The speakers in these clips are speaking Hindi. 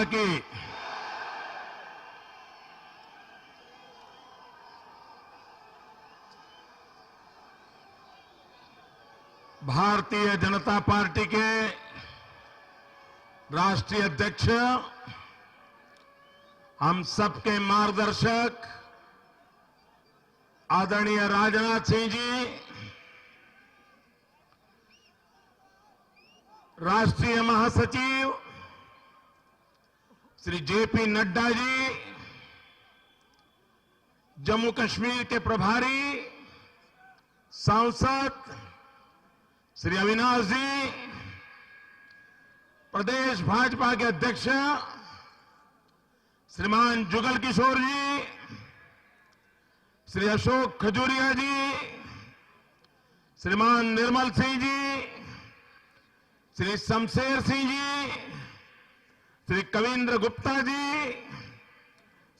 की। भारतीय जनता पार्टी के राष्ट्रीय अध्यक्ष, हम सबके मार्गदर्शक आदरणीय राजनाथ सिंह जी, राष्ट्रीय महासचिव श्री जेपी नड्डा जी, जम्मू कश्मीर के प्रभारी सांसद श्री अविनाश जी, प्रदेश भाजपा के अध्यक्ष श्रीमान जुगल किशोर जी, श्री अशोक खजूरिया जी, श्रीमान निर्मल सिंह जी, श्री शमशेर सिंह जी, श्री कविंद्र गुप्ता जी,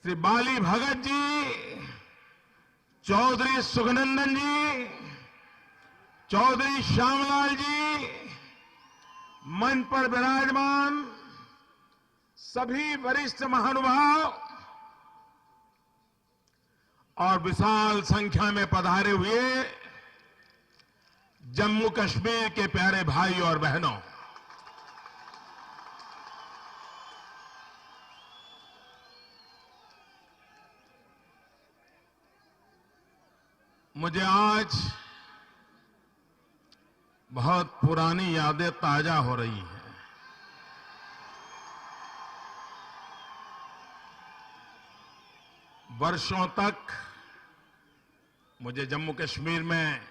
श्री बाली भगत जी, चौधरी सुखनंदन जी, चौधरी श्यामलाल जी, मंच पर विराजमान सभी वरिष्ठ महानुभाव और विशाल संख्या में पधारे हुए जम्मू कश्मीर के प्यारे भाई और बहनों, मुझे आज बहुत पुरानी यादें ताजा हो रही हैं। वर्षों तक मुझे जम्मू कश्मीर में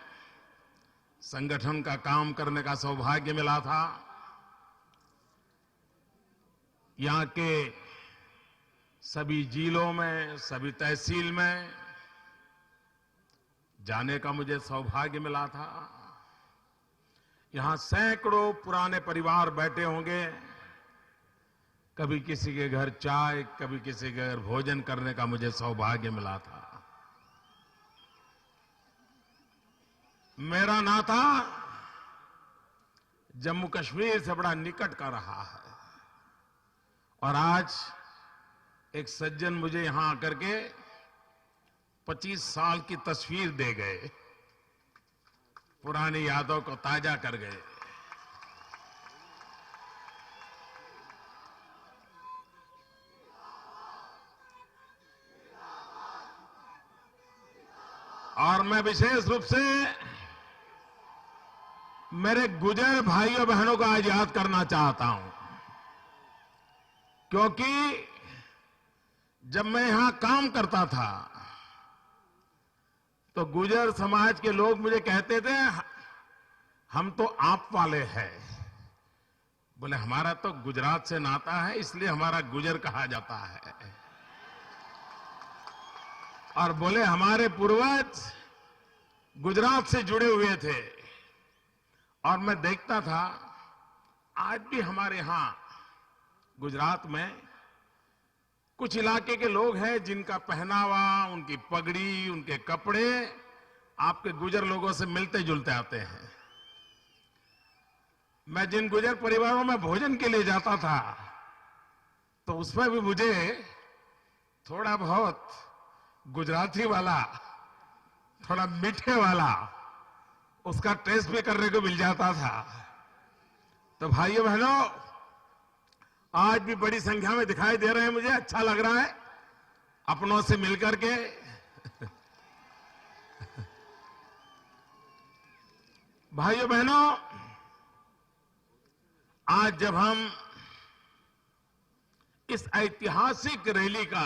संगठन का काम करने का सौभाग्य मिला था। यहां के सभी जिलों में, सभी तहसील में जाने का मुझे सौभाग्य मिला था। यहां सैकड़ों पुराने परिवार बैठे होंगे, कभी किसी के घर चाय, कभी किसी के घर भोजन करने का मुझे सौभाग्य मिला था। मेरा नाता जम्मू कश्मीर से बड़ा निकट का रहा है और आज एक सज्जन मुझे यहां आकर के 25 साल की तस्वीर दे गए, पुरानी यादों को ताजा कर गए। और मैं विशेष रूप से मेरे गुजर भाइयों बहनों को आज याद करना चाहता हूं, क्योंकि जब मैं यहां काम करता था तो गुजर समाज के लोग मुझे कहते थे, हम तो आप वाले हैं। बोले हमारा तो गुजरात से नाता है, इसलिए हमारा गुजर कहा जाता है। और बोले हमारे पूर्वज गुजरात से जुड़े हुए थे। और मैं देखता था आज भी हमारे यहां गुजरात में कुछ इलाके के लोग हैं जिनका पहनावा, उनकी पगड़ी, उनके कपड़े आपके गुजर लोगों से मिलते जुलते आते हैं। मैं जिन गुजर परिवारों में भोजन के लिए जाता था तो उसमें भी मुझे थोड़ा बहुत गुजराती वाला, थोड़ा मीठे वाला उसका टेस्ट भी करने को मिल जाता था। तो भाइयों बहनों, आज भी बड़ी संख्या में दिखाई दे रहे हैं, मुझे अच्छा लग रहा है अपनों से मिलकर के। भाइयों बहनों, आज जब हम इस ऐतिहासिक रैली का,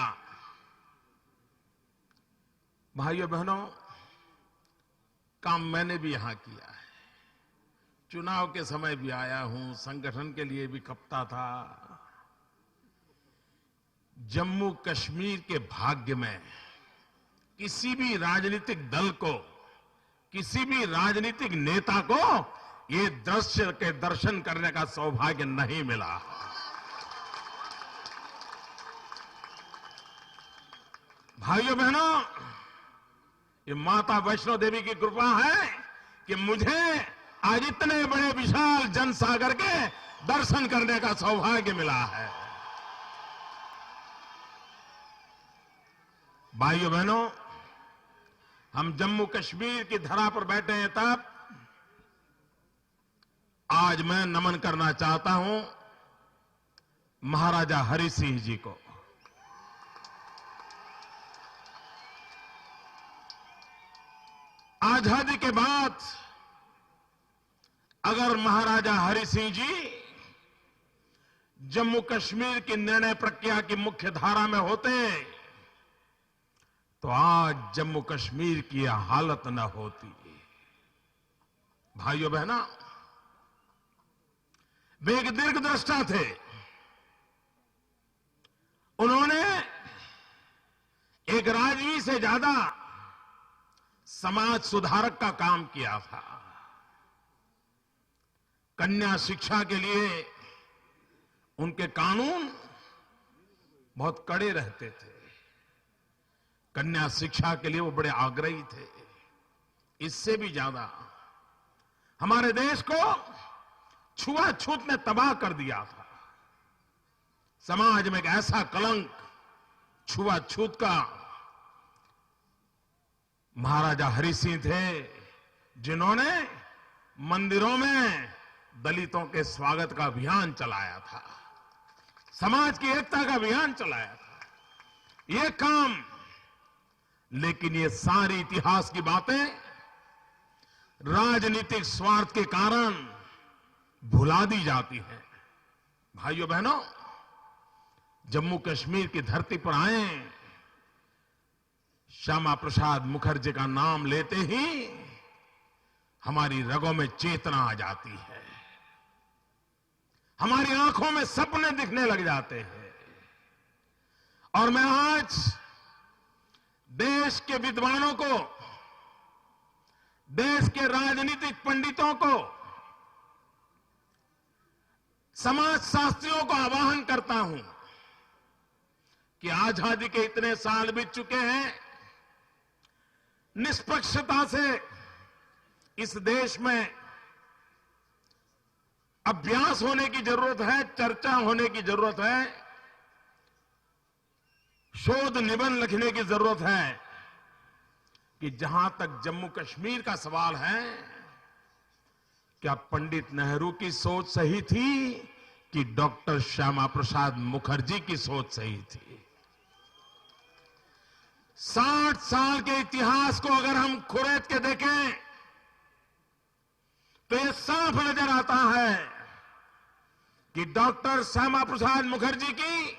भाइयों बहनों, काम मैंने भी यहां किया है, चुनाव के समय भी आया हूं, संगठन के लिए भी खपता था। जम्मू कश्मीर के भाग्य में किसी भी राजनीतिक दल को, किसी भी राजनीतिक नेता को ये दृश्य के दर्शन करने का सौभाग्य नहीं मिला। भाइयों बहनों, ये माता वैष्णो देवी की कृपा है कि मुझे आज इतने बड़े विशाल जनसागर के दर्शन करने का सौभाग्य मिला है। भाइयों बहनों, हम जम्मू कश्मीर की धरा पर बैठे हैं, तब आज मैं नमन करना चाहता हूं महाराजा हरि सिंह जी को। आजादी के बाद अगर महाराजा हरि सिंह जी जम्मू कश्मीर की निर्णय प्रक्रिया की मुख्य धारा में होते तो आज जम्मू कश्मीर की यह हालत न होती। भाइयों बहनों, वे एक दीर्घदृष्टा थे। उन्होंने एक राजवी से ज्यादा समाज सुधारक का काम किया था। कन्या शिक्षा के लिए उनके कानून बहुत कड़े रहते थे। कन्या शिक्षा के लिए वो बड़े आग्रही थे। इससे भी ज्यादा हमारे देश को छुआछूत ने तबाह कर दिया था। समाज में एक ऐसा कलंक छुआछूत का महाराजा हरि सिंह थे, जिन्होंने मंदिरों में दलितों के स्वागत का अभियान चलाया था, समाज की एकता का अभियान चलाया था। ये काम, लेकिन ये सारी इतिहास की बातें राजनीतिक स्वार्थ के कारण भुला दी जाती हैं। भाइयों बहनों, जम्मू कश्मीर की धरती पर आए, श्यामा प्रसाद मुखर्जी का नाम लेते ही हमारी रगों में चेतना आ जाती है, हमारी आंखों में सपने दिखने लग जाते हैं। और मैं आज देश के विद्वानों को, देश के राजनीतिक पंडितों को, समाज शास्त्रियों को आह्वान करता हूं कि आजादी के इतने साल बीत चुके हैं, निष्पक्षता से इस देश में अभ्यास होने की जरूरत है, चर्चा होने की जरूरत है, शोध निबंध लिखने की जरूरत है कि जहां तक जम्मू कश्मीर का सवाल है, क्या पंडित नेहरू की सोच सही थी कि डॉक्टर श्यामा प्रसाद मुखर्जी की सोच सही थी? 60 साल के इतिहास को अगर हम खुरेद के देखें तो यह साफ नजर आता है कि डॉक्टर श्यामा प्रसाद मुखर्जी की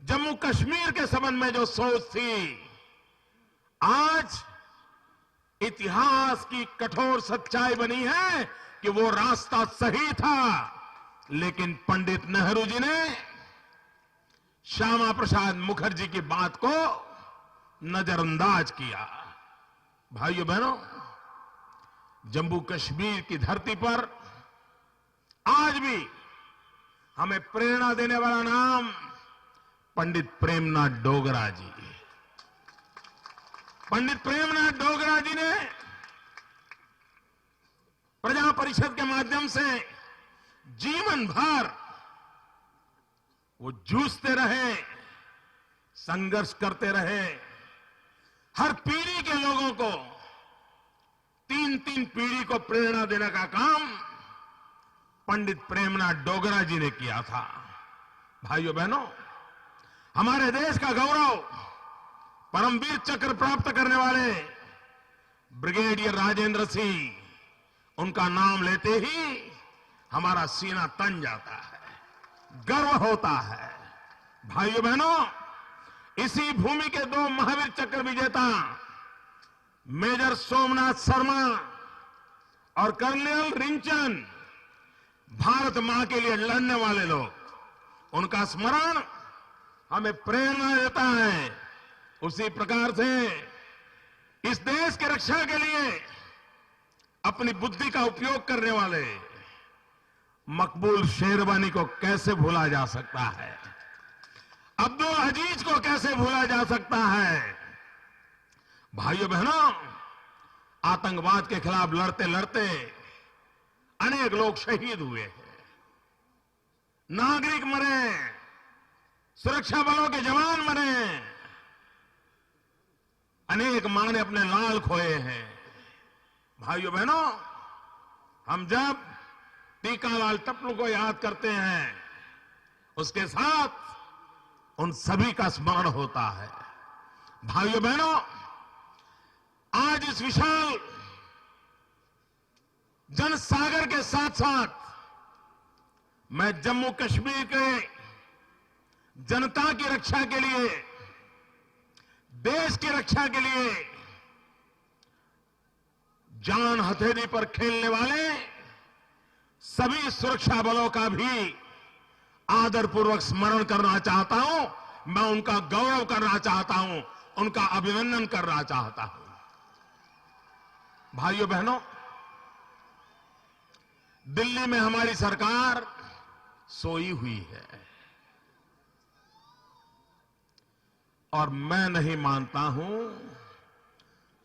जम्मू कश्मीर के संबंध में जो सोच थी, आज इतिहास की कठोर सच्चाई बनी है कि वो रास्ता सही था, लेकिन पंडित नेहरू जी ने श्यामा प्रसाद मुखर्जी की बात को नजरअंदाज किया। भाइयों बहनों, जम्मू कश्मीर की धरती पर आज भी हमें प्रेरणा देने वाला नाम पंडित प्रेमनाथ डोगरा जी। पंडित प्रेमनाथ डोगरा जी ने प्रजा परिषद के माध्यम से जीवन भर वो जूझते रहे, संघर्ष करते रहे। हर पीढ़ी के लोगों को, 3-3 पीढ़ी को प्रेरणा देने का काम पंडित प्रेमनाथ डोगरा जी ने किया था। भाइयों बहनों, हमारे देश का गौरव परमवीर चक्र प्राप्त करने वाले ब्रिगेडियर राजेंद्र सिंह, उनका नाम लेते ही हमारा सीना तन जाता है, गर्व होता है। भाइयों बहनों, इसी भूमि के 2 महावीर चक्र विजेता मेजर सोमनाथ शर्मा और कर्नल रिंचन, भारत मां के लिए लड़ने वाले लोग, उनका स्मरण हमें प्रेरणा देता है। उसी प्रकार से इस देश की रक्षा के लिए अपनी बुद्धि का उपयोग करने वाले मकबूल शेरवानी को कैसे भूला जा सकता है? अब्दुल अजीज को कैसे भूला जा सकता है? भाइयों बहनों, आतंकवाद के खिलाफ लड़ते लड़ते अनेक लोग शहीद हुए हैं, नागरिक मरे, सुरक्षा बलों के जवान मरे, अनेक मां ने अपने लाल खोए हैं। भाइयों बहनों, हम जब टीकालाल टप्पू को याद करते हैं, उसके साथ उन सभी का स्मरण होता है। भाइयों बहनों, आज इस विशाल जनसागर के साथ साथ मैं जम्मू कश्मीर के जनता की रक्षा के लिए, देश की रक्षा के लिए जान हथेली पर खेलने वाले सभी सुरक्षा बलों का भी आदरपूर्वक स्मरण करना चाहता हूं। मैं उनका गौरव करना चाहता हूं, उनका अभिनंदन करना चाहता हूं। भाइयों बहनों, दिल्ली में हमारी सरकार सोई हुई है और मैं नहीं मानता हूं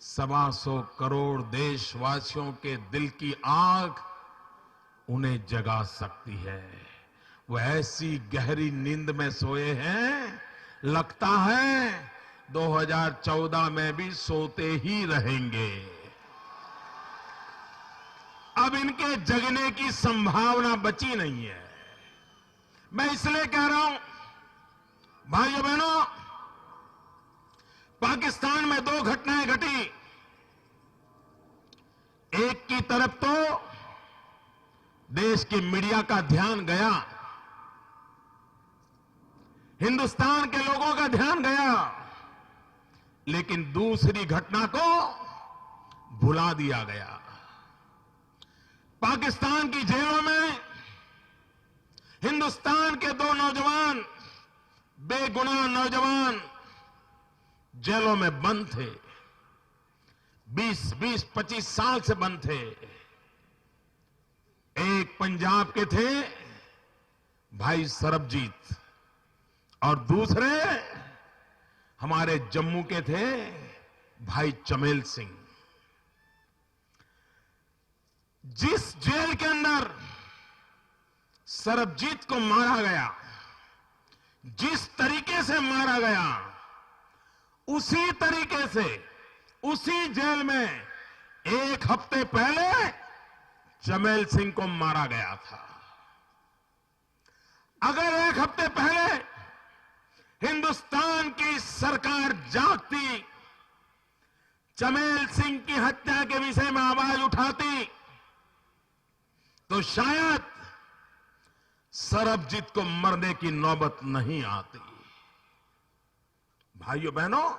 125 करोड़ देशवासियों के दिल की आग उन्हें जगा सकती है। वो ऐसी गहरी नींद में सोए हैं, लगता है 2014 में भी सोते ही रहेंगे। अब इनके जगने की संभावना बची नहीं है। मैं इसलिए कह रहा हूं, भाइयों बहनों, पाकिस्तान में 2 घटनाएं घटी। एक की तरफ तो देश की मीडिया का ध्यान गया, हिंदुस्तान के लोगों का ध्यान गया, लेकिन दूसरी घटना को भुला दिया गया। पाकिस्तान की जेलों में हिंदुस्तान के 2 नौजवान, बेगुनाह नौजवान जेलों में बंद थे। 20-25 साल से बंद थे। एक पंजाब के थे भाई सरबजीत और दूसरे हमारे जम्मू के थे भाई चमेल सिंह। जिस जेल के अंदर सरबजीत को मारा गया, जिस तरीके से मारा गया, उसी तरीके से उसी जेल में 1 हफ्ते पहले चमेल सिंह को मारा गया था। अगर 1 हफ्ते पहले हिंदुस्तान की सरकार जागती, चमेल सिंह की हत्या के विषय में आवाज उठाती, तो शायद सरबजीत को मरने की नौबत नहीं आती। भाइयों बहनों,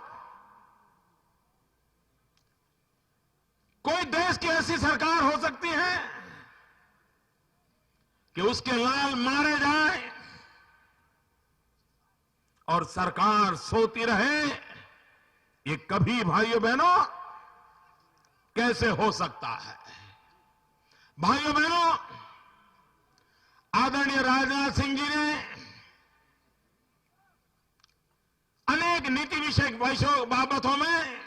कोई देश की ऐसी सरकार हो सकती है कि उसके लाल मारे जाएं और सरकार सोती रहे? ये कभी, भाइयों बहनों, कैसे हो सकता है? भाइयों बहनों, आदरणीय राजनाथ सिंह जी ने अनेक नीति विषयक बाबतों में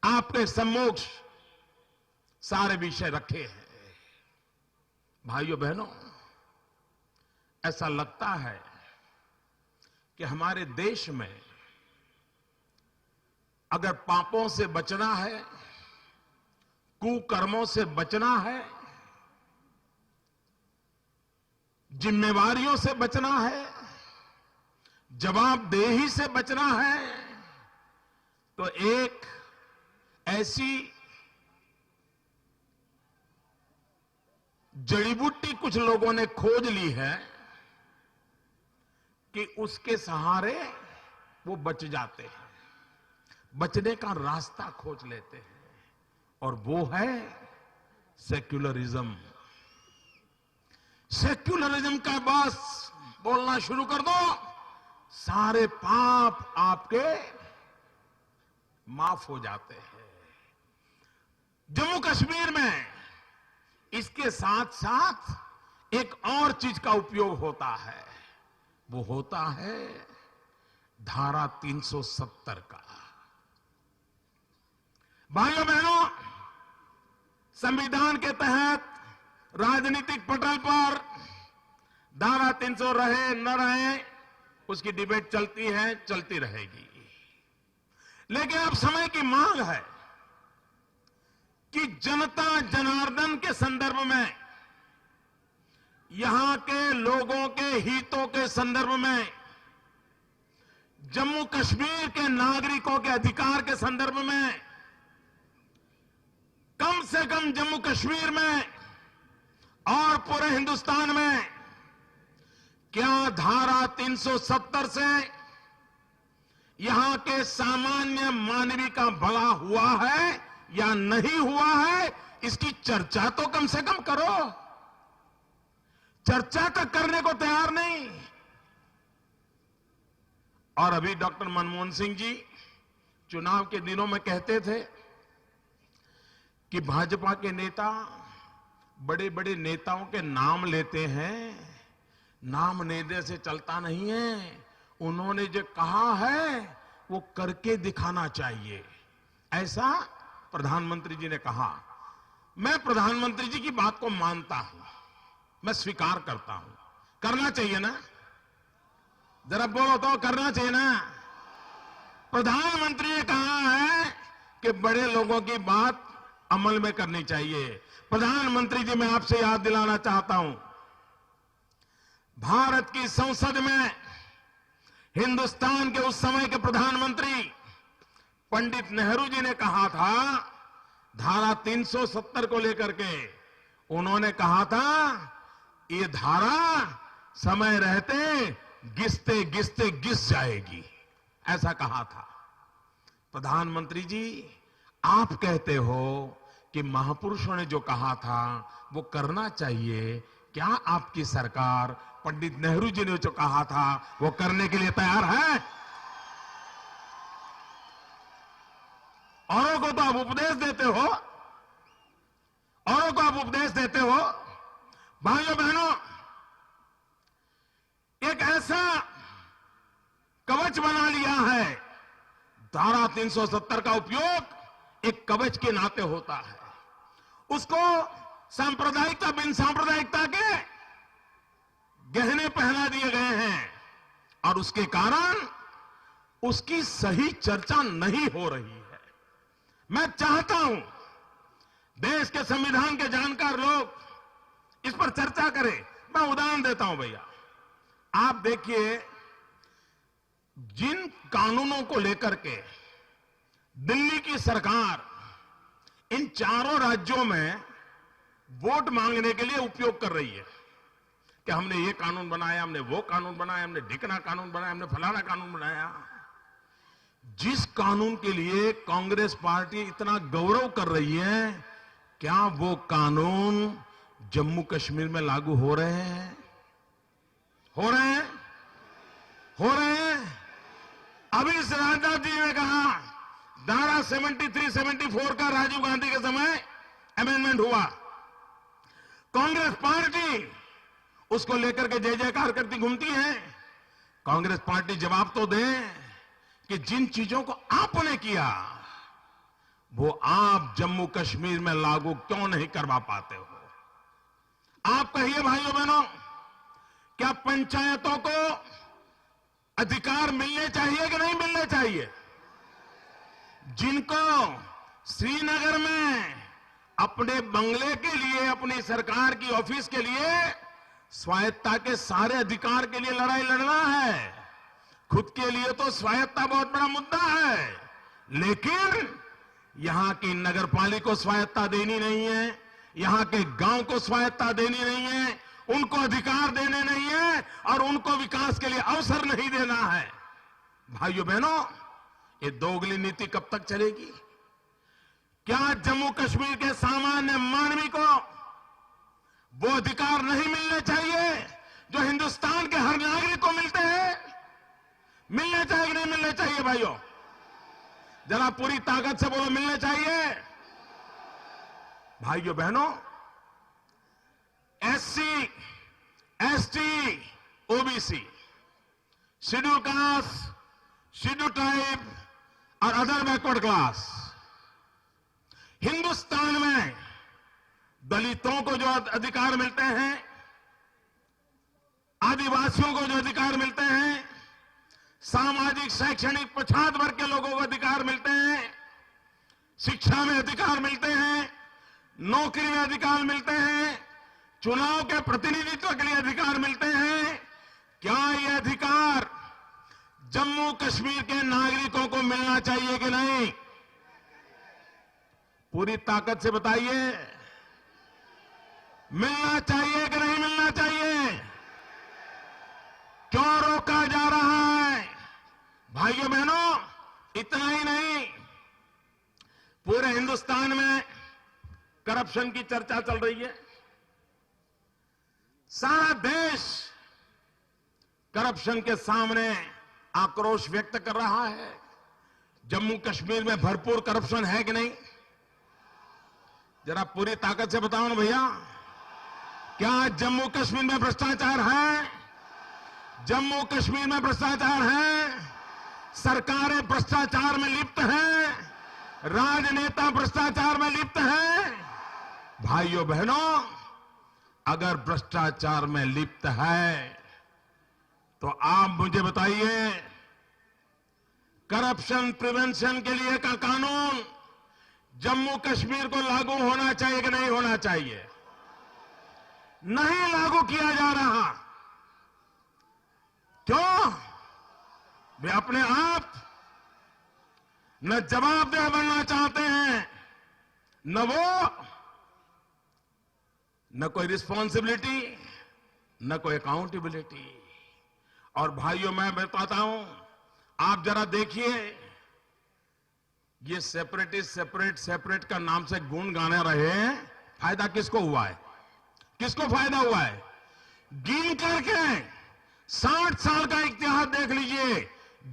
आपके सम्मुख सारे विषय रखे हैं। भाइयों बहनों, ऐसा लगता है कि हमारे देश में अगर पापों से बचना है, कुकर्मों से बचना है, जिम्मेवारियों से बचना है, जवाबदेही से बचना है, तो एक ऐसी जड़ी बूटी कुछ लोगों ने खोज ली है कि उसके सहारे वो बच जाते हैं, बचने का रास्ता खोज लेते हैं, और वो है सेक्युलरिज्म। सेक्युलरिज्म का बस बोलना शुरू कर दो, सारे पाप आपके माफ हो जाते हैं। जम्मू कश्मीर में इसके साथ साथ एक और चीज का उपयोग होता है, वो होता है धारा 370 का। भाइयों बहनों, संविधान के तहत राजनीतिक पटल पर धारा 300 रहे न रहे, उसकी डिबेट चलती है, चलती रहेगी। लेकिन अब समय की मांग है कि जनता जनार्दन के संदर्भ में, यहां के लोगों के हितों के संदर्भ में, जम्मू कश्मीर के नागरिकों के अधिकार के संदर्भ में, कम से कम जम्मू कश्मीर में और पूरे हिंदुस्तान में क्या धारा 370 से यहां के सामान्य मानवी का भला हुआ है या नहीं हुआ है, इसकी चर्चा तो कम से कम करो। चर्चा तक करने को तैयार नहीं। और अभी डॉक्टर मनमोहन सिंह जी चुनाव के दिनों में कहते थे कि भाजपा के नेता बड़े बड़े नेताओं के नाम लेते हैं, नाम लेने से चलता नहीं है, उन्होंने जो कहा है वो करके दिखाना चाहिए, ऐसा प्रधानमंत्री जी ने कहा। मैं प्रधानमंत्री जी की बात को मानता हूं, मैं स्वीकार करता हूं। करना चाहिए ना, जरा बोलो तो, करना चाहिए ना। प्रधानमंत्री ने कहा है कि बड़े लोगों की बात अमल में करनी चाहिए। प्रधानमंत्री जी, मैं आपसे याद दिलाना चाहता हूं, भारत की संसद में हिंदुस्तान के उस समय के प्रधानमंत्री पंडित नेहरू जी ने कहा था, धारा 370 को लेकर के उन्होंने कहा था, ये धारा समय रहते घिसते घिसते घिस जाएगी, ऐसा कहा था। प्रधानमंत्री जी, आप कहते हो कि महापुरुषों ने जो कहा था वो करना चाहिए, क्या आपकी सरकार पंडित नेहरू जी ने जो कहा था वो करने के लिए तैयार है? औरों को तो आप उपदेश देते हो, औरों को आप उपदेश देते हो। भाइयों बहनों, एक ऐसा कवच बना लिया है, धारा 370 का उपयोग एक कवच के नाते होता है। उसको सांप्रदायिकता बिन सांप्रदायिकता के गहने पहना दिए गए हैं और उसके कारण उसकी सही चर्चा नहीं हो रही है। मैं चाहता हूं देश के संविधान के जानकार लोग इस पर चर्चा करें। मैं उदाहरण देता हूं भैया, आप देखिए, जिन कानूनों को लेकर के दिल्ली की सरकार इन चारों राज्यों में वोट मांगने के लिए उपयोग कर रही है कि हमने ये कानून बनाया, हमने वो कानून बनाया, हमने ढिकना कानून बनाया, हमने फलाना कानून बनाया। जिस कानून के लिए कांग्रेस पार्टी इतना गौरव कर रही है, क्या वो कानून जम्मू कश्मीर में लागू हो रहे हैं? हो रहे हैं? हो रहे हैं? अभी इस राजनाथ जी ने कहा, धारा 73, 74 का राजीव गांधी के समय अमेंडमेंट हुआ, कांग्रेस पार्टी उसको लेकर के जय जयकार करती घूमती है। कांग्रेस पार्टी जवाब तो दे कि जिन चीजों को आपने किया वो आप जम्मू कश्मीर में लागू क्यों नहीं करवा पाते हो? आप कहिए भाइयों बहनों, क्या पंचायतों को अधिकार मिलने चाहिए कि नहीं मिलने चाहिए? जिनको श्रीनगर में अपने बंगले के लिए, अपनी सरकार की ऑफिस के लिए स्वायत्ता के सारे अधिकार के लिए लड़ाई लड़ना है, खुद के लिए तो स्वायत्ता बहुत बड़ा मुद्दा है, लेकिन यहां की नगरपालिका को स्वायत्ता देनी नहीं है, यहां के गांव को स्वायत्ता देनी नहीं है, उनको अधिकार देने नहीं है और उनको विकास के लिए अवसर नहीं देना है। भाइयों बहनों, ये दोगली नीति कब तक चलेगी? क्या जम्मू कश्मीर के सामान्य मानवी को वो अधिकार नहीं मिलने चाहिए जो हिंदुस्तान के हर नागरिक को मिलते हैं? मिलने चाहिए कि नहीं मिलने चाहिए भाइयों? जरा पूरी ताकत से बोलो, मिलने चाहिए। भाइयों बहनों, SC, ST, OBC, schedule caste, schedule tribe और अदर बैकवर्ड क्लास, हिंदुस्तान में दलितों को जो अधिकार मिलते हैं, आदिवासियों को जो अधिकार मिलते हैं, सामाजिक शैक्षणिक पछात वर्ग के लोगों को अधिकार मिलते हैं, शिक्षा में अधिकार मिलते हैं, नौकरी में अधिकार मिलते हैं, चुनाव के प्रतिनिधित्व के लिए अधिकार मिलते हैं। क्या ये अधिकार जम्मू कश्मीर के नागरिकों को मिलना चाहिए कि नहीं? पूरी ताकत से बताइए, मिलना चाहिए कि नहीं मिलना चाहिए? क्यों रोका जा रहा है? भाइयों बहनों, इतना ही नहीं, पूरे हिंदुस्तान में करप्शन की चर्चा चल रही है। सारा देश करप्शन के सामने आक्रोश व्यक्त कर रहा है। जम्मू कश्मीर में भरपूर करप्शन है कि नहीं? जरा पूरी ताकत से बताओ ना भैया, क्या जम्मू कश्मीर में भ्रष्टाचार है? जम्मू कश्मीर में भ्रष्टाचार है, सरकारें भ्रष्टाचार में लिप्त हैं, राजनेता भ्रष्टाचार में लिप्त हैं। भाइयों बहनों, अगर भ्रष्टाचार में लिप्त है तो आप मुझे बताइए, करप्शन प्रिवेंशन के लिए का कानून जम्मू कश्मीर को लागू होना चाहिए कि नहीं होना चाहिए? नहीं लागू किया जा रहा। क्यों? वे अपने आप न जवाबदेह बनना चाहते हैं, न कोई रिस्पॉन्सिबिलिटी, न कोई अकाउंटेबिलिटी। और भाइयों, मैं बताता हूं, आप जरा देखिए, ये सेपरेटिस्ट सेपरेट का नाम से गुण गाने रहे हैं, फायदा किसको हुआ है? किसको फायदा हुआ है? गिन करके 60 साल का इतिहास देख लीजिए,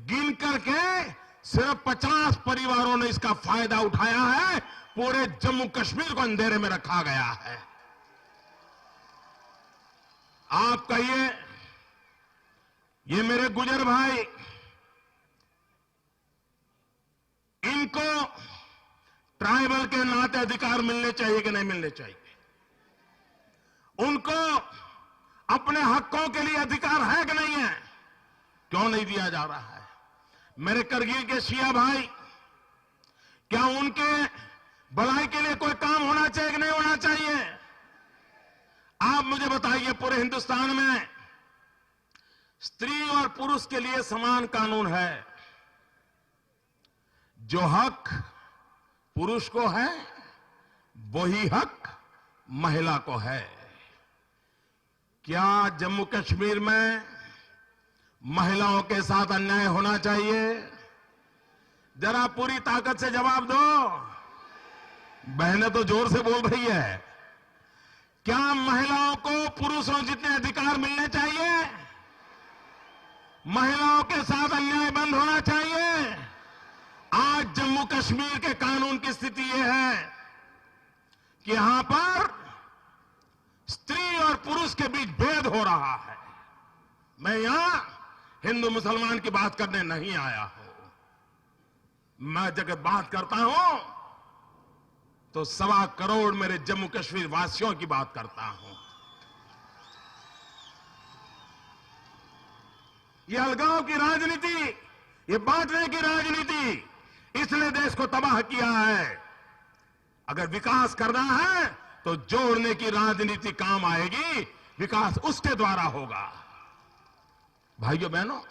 गिन करके सिर्फ 50 परिवारों ने इसका फायदा उठाया है। पूरे जम्मू कश्मीर को अंधेरे में रखा गया है। आप कहिए, ये मेरे गुजर भाई, इनको ट्राइबल के नाते अधिकार मिलने चाहिए कि नहीं मिलने चाहिए? उनको अपने हकों के लिए अधिकार है कि नहीं है? क्यों नहीं दिया जा रहा है? मेरे करगिल के शिया भाई, क्या उनके भलाई के लिए कोई काम होना चाहिए कि नहीं होना चाहिए? आप मुझे बताइए, पूरे हिंदुस्तान में स्त्री और पुरुष के लिए समान कानून है। जो हक पुरुष को है, वही हक महिला को है। क्या जम्मू कश्मीर में महिलाओं के साथ अन्याय होना चाहिए? जरा पूरी ताकत से जवाब दो। बहनें तो जोर से बोल रही है। क्या महिलाओं को पुरुषों जितने अधिकार मिलने चाहिए? महिलाओं के साथ अन्याय बंद होना चाहिए। आज जम्मू कश्मीर के कानून की स्थिति यह है कि यहां पर स्त्री और पुरुष के बीच भेद हो रहा है। मैं यहां हिंदू मुसलमान की बात करने नहीं आया हूं। मैं जब बात करता हूं तो 1.25 करोड़ मेरे जम्मू कश्मीर वासियों की बात करता हूं। ये अलगाव की राजनीति, ये बांटने की राजनीति, इसने देश को तबाह किया है। अगर विकास करना है तो जोड़ने की राजनीति काम आएगी, विकास उसके द्वारा होगा। भाइयों बहनों,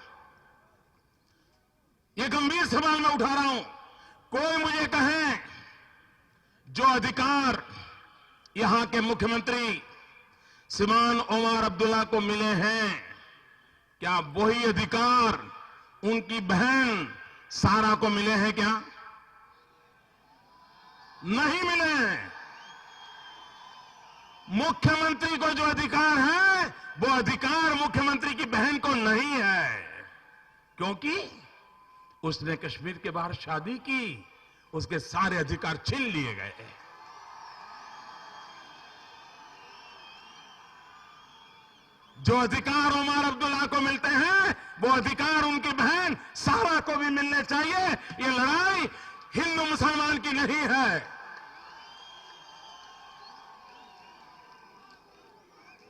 ये गंभीर सवाल मैं उठा रहा हूं। कोई मुझे कहे, जो अधिकार यहां के मुख्यमंत्री सिमान ओमर अब्दुल्ला को मिले हैं, क्या वही अधिकार उनकी बहन सारा को मिले हैं? क्या नहीं मिले? मुख्यमंत्री को जो अधिकार है, वो अधिकार मुख्यमंत्री की बहन को नहीं है, क्योंकि उसने कश्मीर के बाहर शादी की, उसके सारे अधिकार छीन लिए गए। जो अधिकार उमर अब्दुल्ला को मिलते हैं, वो अधिकार उनकी बहन सारा को भी मिलने चाहिए। ये लड़ाई हिंदू मुसलमान की नहीं है।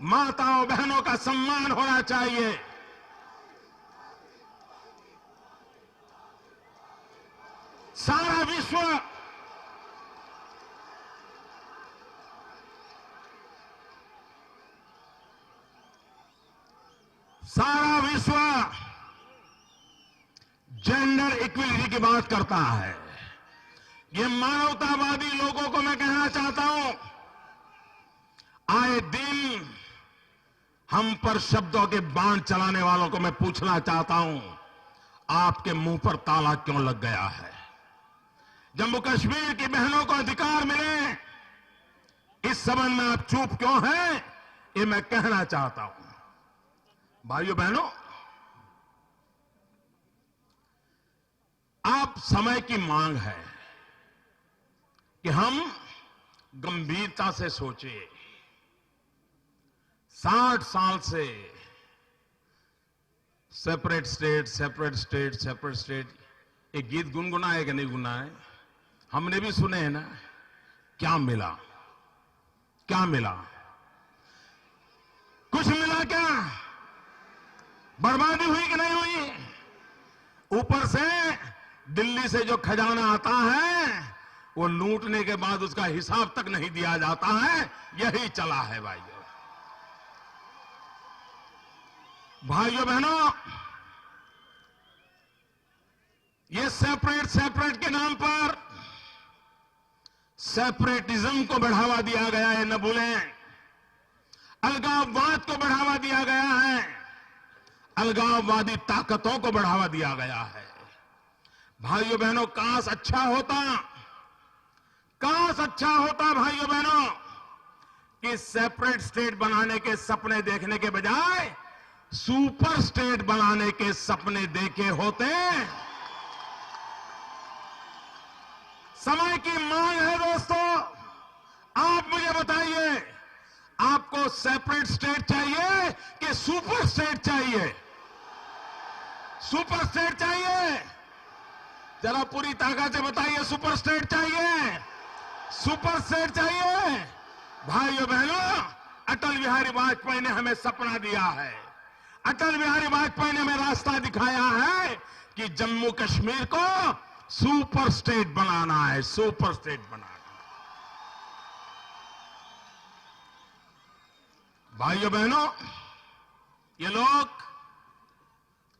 माताओं बहनों का सम्मान होना चाहिए। सारा विश्व जेंडर इक्विलिटी की बात करता है। ये मानवतावादी लोगों को मैं कहना चाहता हूं, आए दिन हम पर शब्दों के बाण चलाने वालों को मैं पूछना चाहता हूं, आपके मुंह पर ताला क्यों लग गया है? जम्मू कश्मीर की बहनों को अधिकार मिले, इस संबंध में आप चुप क्यों हैं? ये मैं कहना चाहता हूं। भाइयों बहनों, आप समय की मांग है कि हम गंभीरता से सोचें। 60 साल से separate state, separate state, separate state, एक गीत गुनगुनाए कि नहीं गुनगुनाए? हमने भी सुने हैं ना। क्या मिला? क्या मिला? कुछ मिला क्या? बर्बादी हुई कि नहीं हुई? ऊपर से दिल्ली से जो खजाना आता है, वो लूटने के बाद उसका हिसाब तक नहीं दिया जाता है। यही चला है भाइयों। भाइयों बहनों, ये सेपरेट सेपरेट के नाम पर सेपरेटिज्म को बढ़ावा दिया गया है। न भूलें, अलगाववाद को बढ़ावा दिया गया है, अलगाववादी ताकतों को बढ़ावा दिया गया है। भाइयों बहनों, काश अच्छा होता, काश अच्छा होता भाइयों बहनों, कि सेपरेट स्टेट बनाने के सपने देखने के बजाय सुपर स्टेट बनाने के सपने देखे होते। समय की मांग है दोस्तों। आप मुझे बताइए, आपको सेपरेट स्टेट चाहिए कि सुपर स्टेट चाहिए? सुपर स्टेट चाहिए? जरा पूरी ताकत से बताइए, सुपर स्टेट चाहिए? सुपर स्टेट चाहिए? भाइयों बहनों, अटल बिहारी वाजपेयी ने हमें सपना दिया है। अटल बिहारी वाजपेयी ने हमें रास्ता दिखाया है कि जम्मू कश्मीर को सुपर स्टेट बनाना है, सुपर स्टेट बनाना। भाइयों बहनों, ये लोग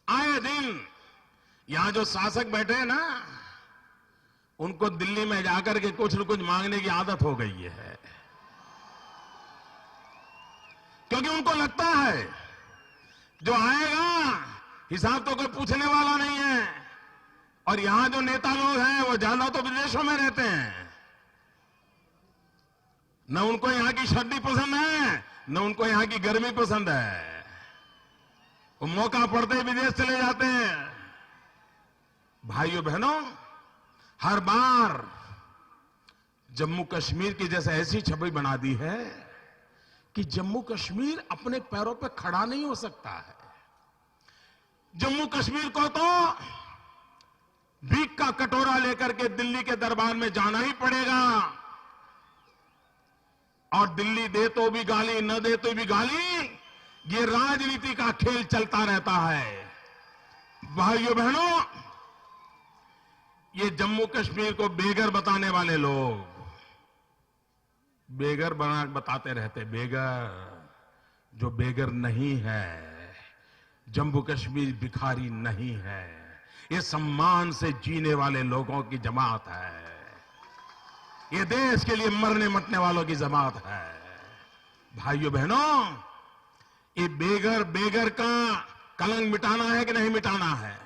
आए दिन यहां जो शासक बैठे हैं ना, उनको दिल्ली में जाकर के कुछ न कुछ मांगने की आदत हो गई है। क्योंकि उनको लगता है जो आएगा हिसाब तो कोई पूछने वाला नहीं है। और यहां जो नेता लोग हैं वो ज्यादा तो विदेशों में रहते हैं। न उनको यहां की सर्दी पसंद है, न उनको यहां की गर्मी पसंद है। वो मौका पड़ते ही विदेश चले जाते हैं। भाइयों बहनों, हर बार जम्मू कश्मीर की जैसे ऐसी छवि बना दी है कि जम्मू कश्मीर अपने पैरों पर खड़ा नहीं हो सकता है। जम्मू कश्मीर को तो भीख का कटोरा लेकर के दिल्ली के दरबार में जाना ही पड़ेगा। और दिल्ली दे तो भी गाली, न दे तो भी गाली, ये राजनीति का खेल चलता रहता है। भाइयों बहनों, ये जम्मू कश्मीर को बेघर बताने वाले लोग बेघर बताते रहते। बेघर जो बेघर नहीं है, जम्मू कश्मीर भिखारी नहीं है, ये सम्मान से जीने वाले लोगों की जमात है। ये देश के लिए मरने मटने वालों की जमात है। भाइयों बहनों, ये बेघर का कलंक मिटाना है कि नहीं मिटाना है?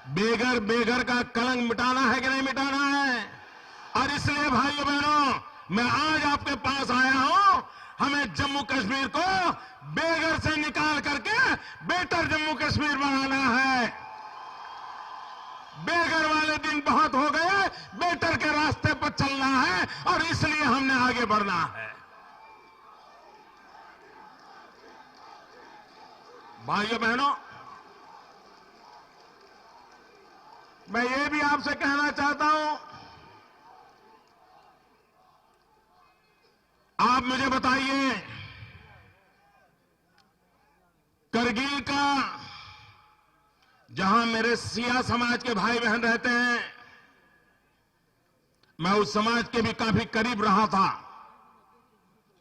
बेघर का कलंक मिटाना है कि नहीं मिटाना है? और इसलिए भाइयों बहनों, मैं आज आपके पास आया हूं। हमें जम्मू कश्मीर को बेघर से निकाल करके बेटर जम्मू कश्मीर बनाना है। बेघर वाले दिन बहुत हो गए, बेटर के रास्ते पर चलना है, और इसलिए हमने आगे बढ़ना है। भाइयों बहनों, मैं ये भी आपसे कहना चाहता हूं, आप मुझे बताइए, करगिल का, जहां मेरे सिया समाज के भाई बहन रहते हैं, मैं उस समाज के भी काफी करीब रहा था।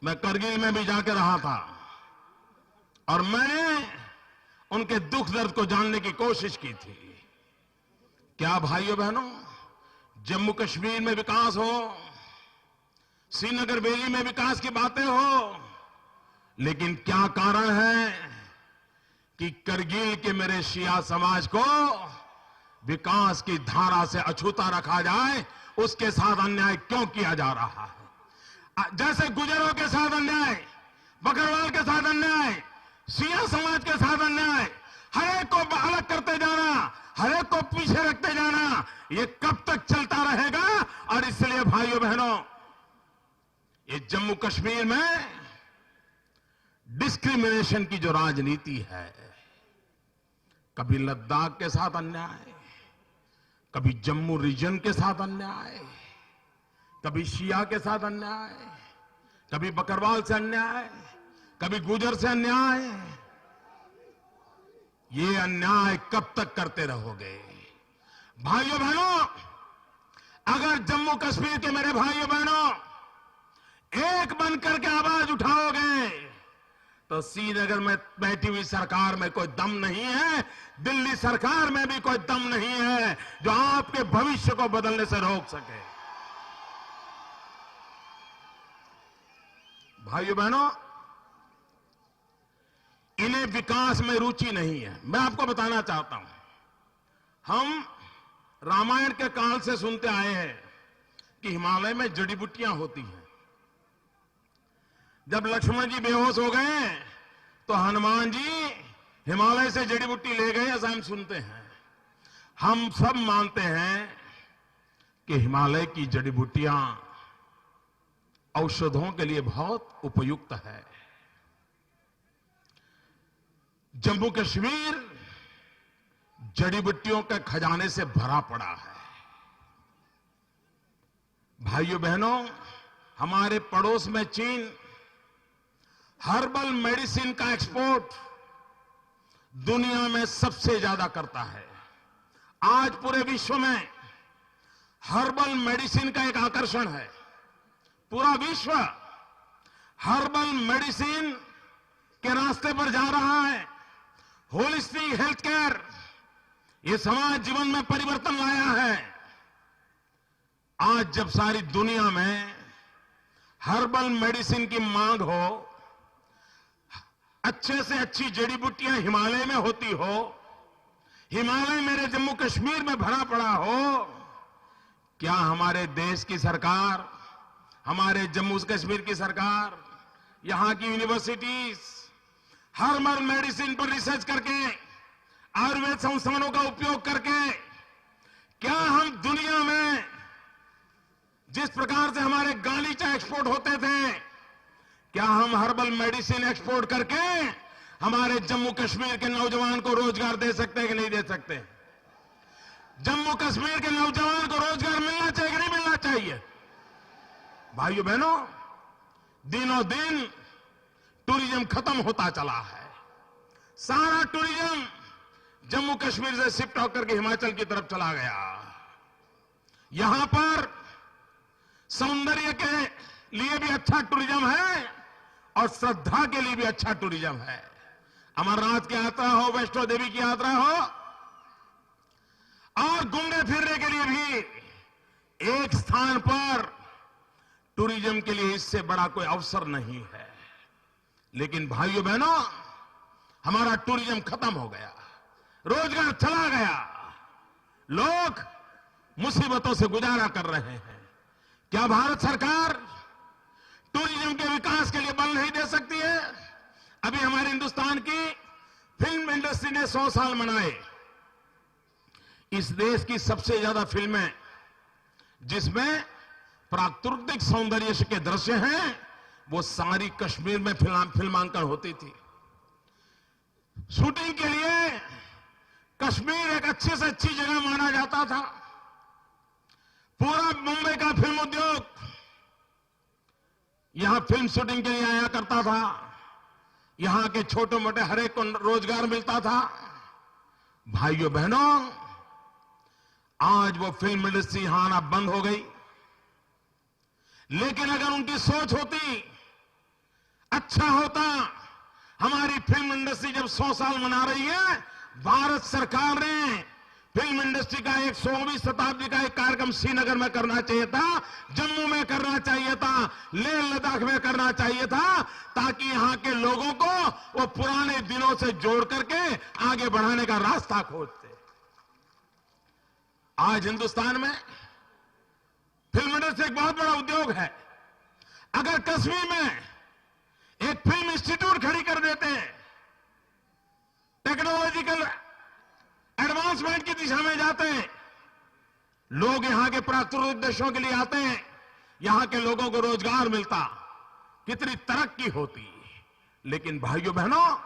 मैं करगिल में भी जाकर रहा था और मैंने उनके दुख दर्द को जानने की कोशिश की थी। क्या भाइयों बहनों, जम्मू कश्मीर में विकास हो, श्रीनगर वैली में विकास की बातें हो, लेकिन क्या कारण है कि करगिल के मेरे शिया समाज को विकास की धारा से अछूता रखा जाए? उसके साथ अन्याय क्यों किया जा रहा है? जैसे गुजरों के साथ अन्याय, बकरवाल के साथ अन्याय, शिया समाज के साथ अन्याय, हर एक को अलग करते जाना, हर एक को पीछे रखते जाना, ये कब तक चलता रहेगा? और इसलिए भाइयों बहनों, ये जम्मू कश्मीर में डिस्क्रिमिनेशन की जो राजनीति है, कभी लद्दाख के साथ अन्याय, कभी जम्मू रीजन के साथ अन्याय, कभी शिया के साथ अन्याय, कभी बकरवाल से अन्याय, कभी गुजर से अन्याय। ये अन्याय कब तक करते रहोगे? भाइयों बहनों, अगर जम्मू कश्मीर के मेरे भाइयों बहनों एक बनकर के आवाज उठाओगे तो श्रीनगर में बैठी हुई सरकार में कोई दम नहीं है, दिल्ली सरकार में भी कोई दम नहीं है जो आपके भविष्य को बदलने से रोक सके। भाइयों बहनों, इन्हें विकास में रुचि नहीं है। मैं आपको बताना चाहता हूं, हम रामायण के काल से सुनते आए हैं कि हिमालय में जड़ी बूटियां होती हैं। जब लक्ष्मण जी बेहोश हो गए तो हनुमान जी हिमालय से जड़ी बूटी ले गए, ऐसा हम सुनते हैं। हम सब मानते हैं कि हिमालय की जड़ी बूटियां औषधों के लिए बहुत उपयुक्त है। जम्मू कश्मीर जड़ी बूटियों के खजाने से भरा पड़ा है। भाइयों बहनों, हमारे पड़ोस में चीन हर्बल मेडिसिन का एक्सपोर्ट दुनिया में सबसे ज्यादा करता है। आज पूरे विश्व में हर्बल मेडिसिन का एक आकर्षण है। पूरा विश्व हर्बल मेडिसिन के रास्ते पर जा रहा है। होलिस्टिक हेल्थ केयर, ये समाज जीवन में परिवर्तन लाया है। आज जब सारी दुनिया में हर्बल मेडिसिन की मांग हो, अच्छे से अच्छी जड़ी बूटियां हिमालय में होती हो, हिमालय मेरे जम्मू कश्मीर में भरा पड़ा हो, क्या हमारे देश की सरकार, हमारे जम्मू कश्मीर की सरकार, यहां की यूनिवर्सिटीज हर्बल मेडिसिन पर रिसर्च करके, आयुर्वेद संस्थानों का उपयोग करके, क्या हम दुनिया में जिस प्रकार से हमारे गालीचा एक्सपोर्ट होते थे, क्या हम हर्बल मेडिसिन एक्सपोर्ट करके हमारे जम्मू कश्मीर के नौजवान को रोजगार दे सकते हैं कि नहीं दे सकते? जम्मू कश्मीर के नौजवान को रोजगार मिलना चाहिए कि नहीं मिलना चाहिए? भाइयों बहनों, दिनों दिन टूरिज्म खत्म होता चला है। सारा टूरिज्म जम्मू कश्मीर से शिफ्ट होकर के हिमाचल की तरफ चला गया। यहां पर सौंदर्य के लिए भी अच्छा टूरिज्म है और श्रद्धा के लिए भी अच्छा टूरिज्म है। अमरनाथ की यात्रा हो, वैष्णो देवी की यात्रा हो, और घूमने फिरने के लिए भी एक स्थान पर टूरिज्म के लिए इससे बड़ा कोई अवसर नहीं है। लेकिन भाइयों बहनों, हमारा टूरिज्म खत्म हो गया, रोजगार चला गया, लोग मुसीबतों से गुजारा कर रहे हैं। क्या भारत सरकार टूरिज्म के विकास के लिए बल नहीं दे सकती है? अभी हमारे हिंदुस्तान की फिल्म इंडस्ट्री ने 100 साल मनाए। इस देश की सबसे ज्यादा फिल्में जिसमें प्राकृतिक सौंदर्य के दृश्य हैं, वो सारी कश्मीर में फिल्मांकन होती थी। शूटिंग के लिए कश्मीर एक अच्छे से अच्छी जगह माना जाता था। पूरा मुंबई का फिल्म उद्योग यहां फिल्म शूटिंग के लिए आया करता था। यहां के छोटे मोटे हर एक को रोजगार मिलता था। भाइयों बहनों, आज वो फिल्म इंडस्ट्री यहां आना बंद हो गई। लेकिन अगर उनकी सोच होती, अच्छा होता। हमारी फिल्म इंडस्ट्री जब 100 साल मना रही है, भारत सरकार ने फिल्म इंडस्ट्री का 100वीं शताब्दी का एक कार्यक्रम श्रीनगर में करना चाहिए था, जम्मू में करना चाहिए था, लेह लद्दाख में करना चाहिए था, ताकि यहां के लोगों को वो पुराने दिनों से जोड़ करके आगे बढ़ाने का रास्ता खोजते। आज हिंदुस्तान में फिल्म इंडस्ट्री एक बहुत बड़ा उद्योग है। अगर कश्मीर में एक फिल्म इंस्टीट्यूट खड़ी कर देते हैं, टेक्नोलॉजिकल एडवांसमेंट की दिशा में जाते हैं, लोग यहां के प्राकृतिक देशों के लिए आते हैं, यहां के लोगों को रोजगार मिलता, कितनी तरक्की होती। लेकिन भाइयों बहनों,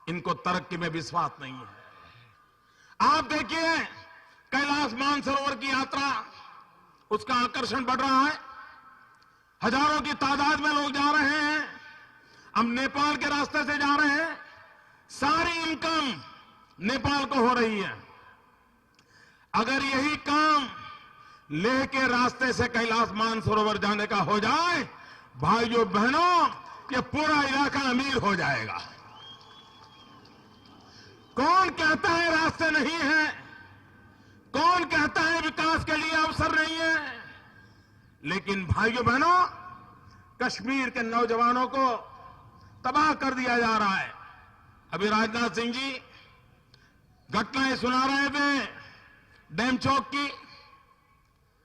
इनको तरक्की में विश्वास नहीं है। आप देखिए, कैलाश मानसरोवर की यात्रा, उसका आकर्षण बढ़ रहा है, हजारों की तादाद में लोग जा रहे हैं। हम नेपाल के रास्ते से जा रहे हैं, सारी इनकम नेपाल को हो रही है। अगर यही काम लेह के रास्ते से कैलाश मानसरोवर जाने का हो जाए, भाइयों बहनों, ये पूरा इलाका अमीर हो जाएगा। कौन कहता है रास्ते नहीं है? कौन कहता है विकास के लिए अवसर नहीं है? लेकिन भाइयों बहनों, कश्मीर के नौजवानों को तबाह कर दिया जा रहा है। अभी राजनाथ सिंह जी घटनाएं सुना रहे थे डैम चौक की।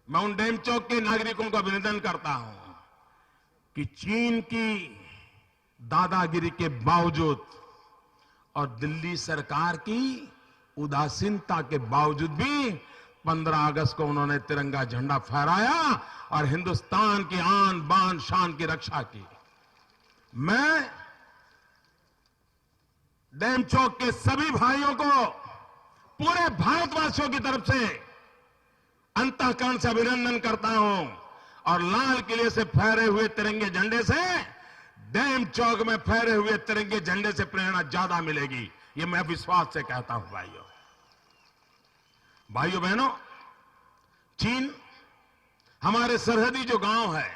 मैं उन डैम चौक के नागरिकों का अभिनंदन करता हूं कि चीन की दादागिरी के बावजूद और दिल्ली सरकार की उदासीनता के बावजूद भी 15 अगस्त को उन्होंने तिरंगा झंडा फहराया और हिंदुस्तान की आन बान शान की रक्षा की। मैं डैम चौक के सभी भाइयों को पूरे भारतवासियों की तरफ से अंतःकरण से अभिनंदन करता हूं और लाल किले से फहरे हुए तिरंगे झंडे से डैम चौक में फहरे हुए तिरंगे झंडे से प्रेरणा ज्यादा मिलेगी, ये मैं विश्वास से कहता हूं। भाइयों बहनों, चीन हमारे सरहदी जो गांव है,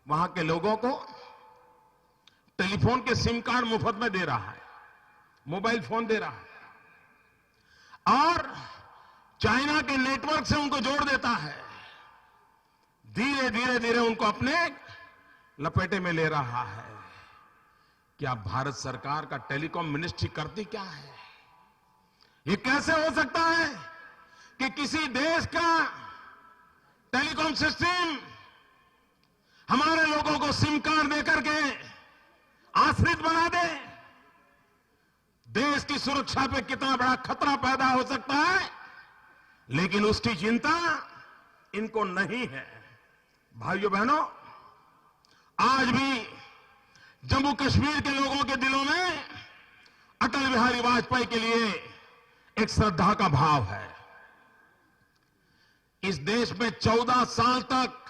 वहां के लोगों को टेलीफोन के सिम कार्ड मुफ्त में दे रहा है, मोबाइल फोन दे रहा है और चाइना के नेटवर्क से उनको जोड़ देता है। धीरे धीरे धीरे उनको अपने लपेटे में ले रहा है। क्या भारत सरकार का टेलीकॉम मिनिस्ट्री करती क्या है? ये कैसे हो सकता है कि किसी देश का टेलीकॉम सिस्टम हमारे लोगों को सिम कार्ड देकर के आश्रित बना दे? देश की सुरक्षा पे कितना बड़ा खतरा पैदा हो सकता है, लेकिन उसकी चिंता इनको नहीं है। भाइयों बहनों, आज भी जम्मू कश्मीर के लोगों के दिलों में अटल बिहारी वाजपेयी के लिए एक श्रद्धा का भाव है। इस देश में 14 साल तक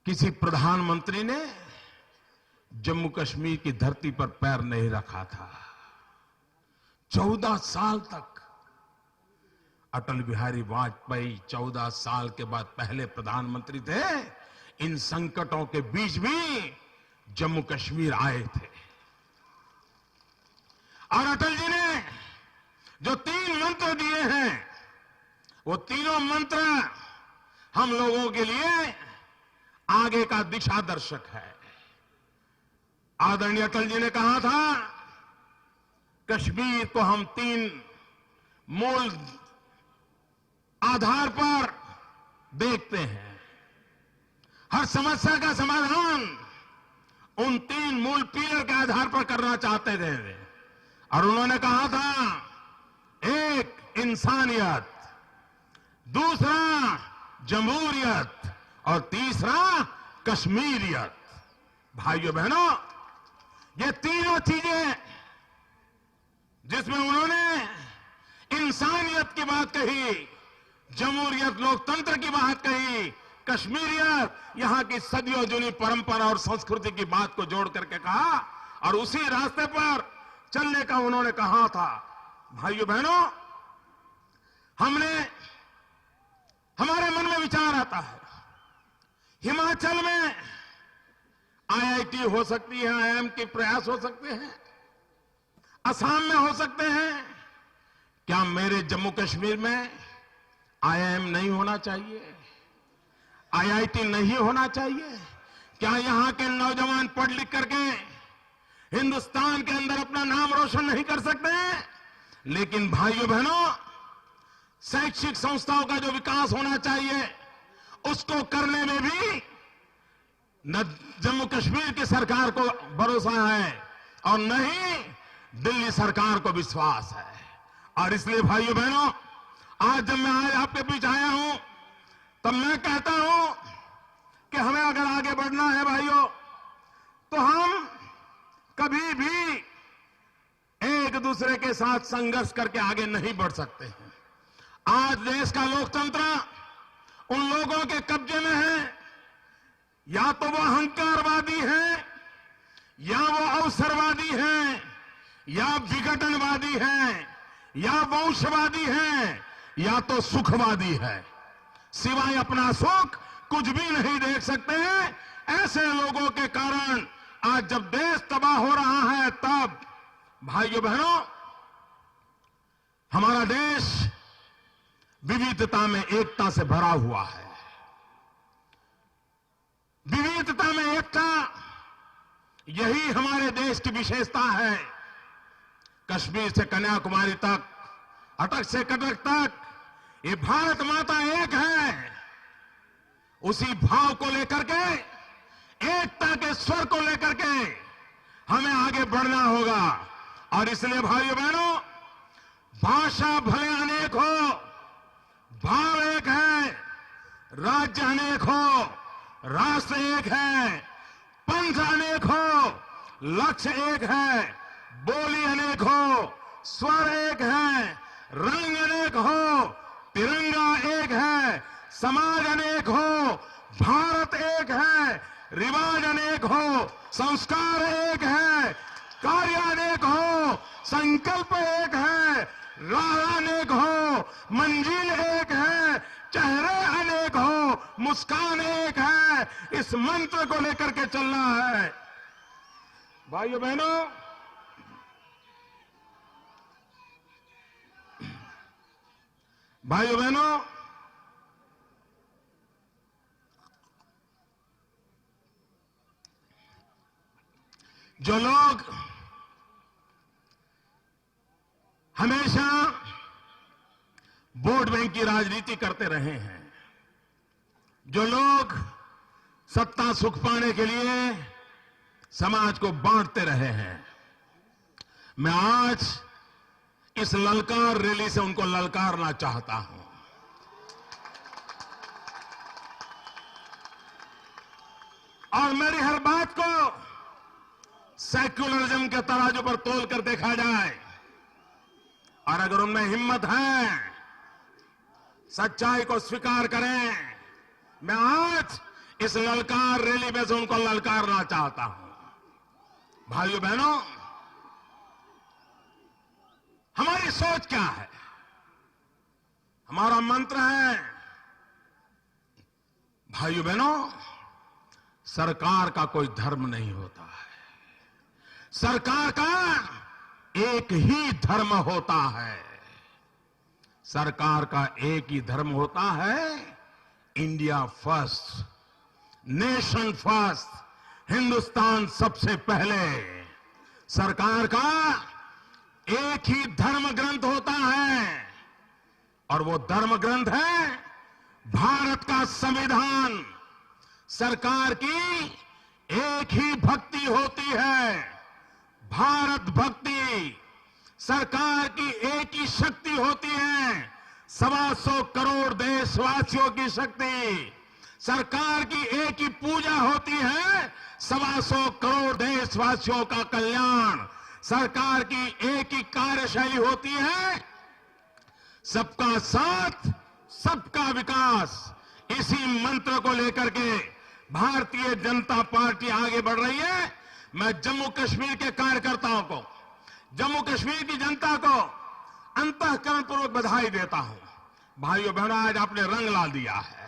किसी प्रधानमंत्री ने जम्मू कश्मीर की धरती पर पैर नहीं रखा था। 14 साल तक अटल बिहारी वाजपेयी 14 साल के बाद पहले प्रधानमंत्री थे। इन संकटों के बीच भी जम्मू कश्मीर आए थे और अटल जी ने जो 3 मंत्र दिए हैं, वो तीनों मंत्र हम लोगों के लिए आगे का दिशा दर्शक है। आदरणीय अटल जी ने कहा था, कश्मीर को हम 3 मूल आधार पर देखते हैं। हर समस्या का समाधान उन 3 मूल पिलर के आधार पर करना चाहते थे और उन्होंने कहा था, एक इंसानियत, दूसरा जमहूरियत और तीसरा कश्मीरियत। भाइयों बहनों, ये तीनों चीजें जिसमें उन्होंने इंसानियत की बात कही, जमहूरियत लोकतंत्र की बात कही, कश्मीरियत यहां की सदियों जुनी परंपरा और संस्कृति की बात को जोड़ करके कहा और उसी रास्ते पर चलने का उन्होंने कहा था। भाइयों बहनों, हमारे मन में विचार आता है, हिमाचल में आईआईटी हो सकती है, आईआईएम के प्रयास हो सकते हैं, असम में हो सकते हैं। क्या मेरे जम्मू कश्मीर में आईआईएम नहीं होना चाहिए? आईआईटी नहीं होना चाहिए? क्या यहां के नौजवान पढ़ लिख करके हिंदुस्तान के अंदर अपना नाम रोशन नहीं कर सकते हैं? लेकिन भाइयों बहनों, शैक्षिक संस्थाओं का जो विकास होना चाहिए उसको करने में भी न जम्मू कश्मीर की सरकार को भरोसा है और न ही दिल्ली सरकार को विश्वास है। और इसलिए भाइयों बहनों, आज जब मैं आज आपके बीच आया हूं तब मैं कहता हूं कि हमें अगर आगे बढ़ना है भाइयों, तो हम कभी भी एक दूसरे के साथ संघर्ष करके आगे नहीं बढ़ सकते हैं। आज देश का लोकतंत्र उन लोगों के कब्जे में है, या तो वो अहंकारवादी हैं, या वो अवसरवादी हैं, या विघटनवादी हैं, या वंशवादी हैं, या तो सुखवादी है। सिवाय अपना सुख कुछ भी नहीं देख सकते हैं। ऐसे लोगों के कारण आज जब देश तबाह हो रहा है, तब भाइयों बहनों, हमारा देश विविधता में एकता से भरा हुआ है। विविधता में एकता, यही हमारे देश की विशेषता है। कश्मीर से कन्याकुमारी तक, अटक से कटक तक, ये भारत माता एक है। उसी भाव को लेकर के, एकता के स्वर को लेकर के हमें आगे बढ़ना होगा। और इसलिए भाइयों बहनों, भाषा भले अनेक हो, भाव एक है, राज्य अनेक हो, राष्ट्र एक है, पंथ अनेक हो, लक्ष्य एक है, बोली अनेक हो, स्वर एक है, रंग अनेक हो, तिरंगा एक है, समाज अनेक हो, भारत एक है, रिवाज अनेक हो, संस्कार एक है, कार्य अनेक हो, संकल्प एक है, राह अनेक हो, मंजिल एक है, चेहरे अनेक हो, मुस्कान एक है। इस मंत्र को लेकर के चलना है भाइयों बहनों। भाइयों बहनों, जो लोग हमेशा वोट बैंक की राजनीति करते रहे हैं, जो लोग सत्ता सुख पाने के लिए समाज को बांटते रहे हैं, मैं आज इस ललकार रैली से उनको ललकारना चाहता हूं। और मेरी हर बात को सेक्युलरिज्म के तराजू पर तोल कर देखा जाए, और अगर उनमें हिम्मत है, सच्चाई को स्वीकार करें। मैं आज इस ललकार रैली में से उनको ललकारना चाहता हूं। भाइयों बहनों, हमारी सोच क्या है? हमारा मंत्र है, भाइयों बहनों, सरकार का कोई धर्म नहीं होता है, सरकार का एक ही धर्म होता है। सरकार का एक ही धर्म होता है, India first, nation first, Hindustan सबसे पहले। सरकार का एक ही धर्म ग्रंथ होता है, और वो धर्म ग्रंथ है भारत का संविधान। सरकार की एक ही भक्ति होती है, भारत भक्ति। सरकार की एक ही शक्ति होती है, 125 करोड़ देशवासियों की शक्ति। सरकार की एक ही पूजा होती है, 125 करोड़ देशवासियों का कल्याण। सरकार की एक ही कार्यशैली होती है, सबका साथ, सबका विकास। इसी मंत्र को लेकर के भारतीय जनता पार्टी आगे बढ़ रही है। मैं जम्मू कश्मीर के कार्यकर्ताओं को, जम्मू कश्मीर की जनता को अंतःकरणपूर्वक बधाई देता हूं। भाइयों बहनों, आज आपने रंग ला दिया है,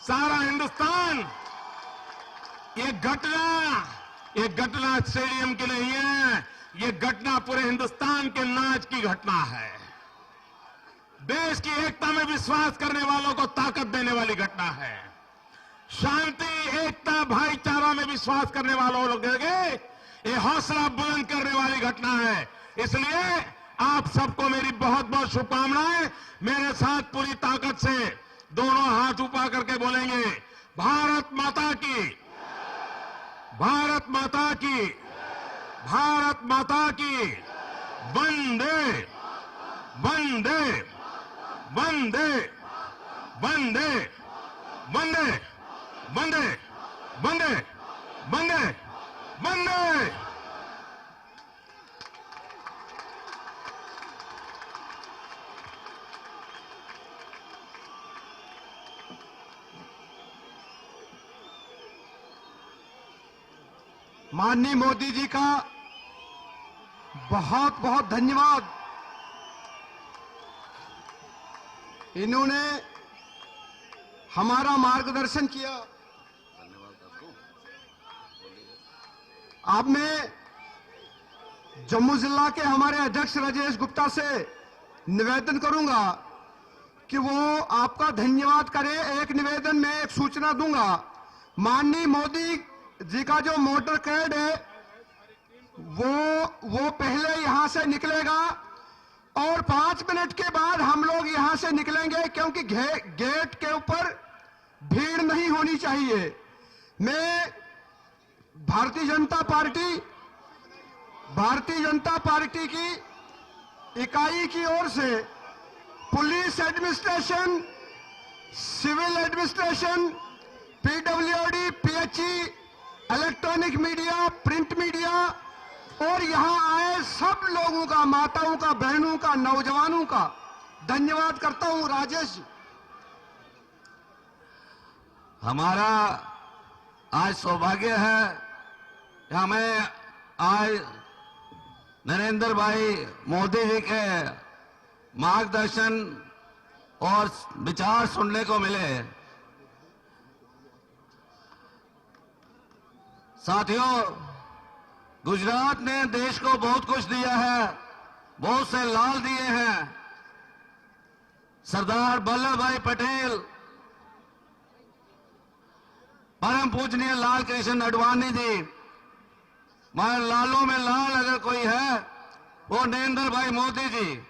सारा हिंदुस्तान, ये घटना स्टेडियम की नहीं है, ये घटना पूरे हिंदुस्तान के नाच की घटना है। देश की एकता में विश्वास करने वालों को ताकत देने वाली घटना है। शांति, एकता, भाईचारा में विश्वास करने वालों लोग ये हौसला बुलंद करने वाली घटना है। इसलिए आप सबको मेरी बहुत बहुत शुभकामनाएं। मेरे साथ पूरी ताकत से दोनों हाथ ऊपर करके बोलेंगे, भारत माता की, भारत माता की, भारत माता की, वंदे वंदे वंदे वंदे वंदे वंदे वंदे वंदे वंदे। माननीय मोदी जी का बहुत बहुत धन्यवाद। इन्होंने हमारा मार्गदर्शन किया। अब मैं जम्मू जिला के हमारे अध्यक्ष राजेश गुप्ता से निवेदन करूंगा कि वो आपका धन्यवाद करें। एक निवेदन में एक सूचना दूंगा। माननीय मोदी जी का जो मोटर कैड है वो पहले यहां से निकलेगा और 5 मिनट के बाद हम लोग यहां से निकलेंगे, क्योंकि गेट के ऊपर भीड़ नहीं होनी चाहिए। मैं भारतीय जनता पार्टी की इकाई की ओर से police administration, civil administration, PWD, PHE, electronic media, print media और यहां आए सब लोगों का, माताओं का, बहनों का, नौजवानों का धन्यवाद करता हूं। राजेश जी, हमारा आज सौभाग्य है कि हमें आज नरेंद्र भाई मोदी जी के मार्गदर्शन और विचार सुनने को मिले। साथियों, गुजरात ने देश को बहुत कुछ दिया है, बहुत से लाल दिए हैं। सरदार वल्लभ भाई पटेल, परम पूजनीय लाल कृष्ण आडवाणी जी, मगर लालों में लाल अगर कोई है वो नरेंद्र भाई मोदी जी।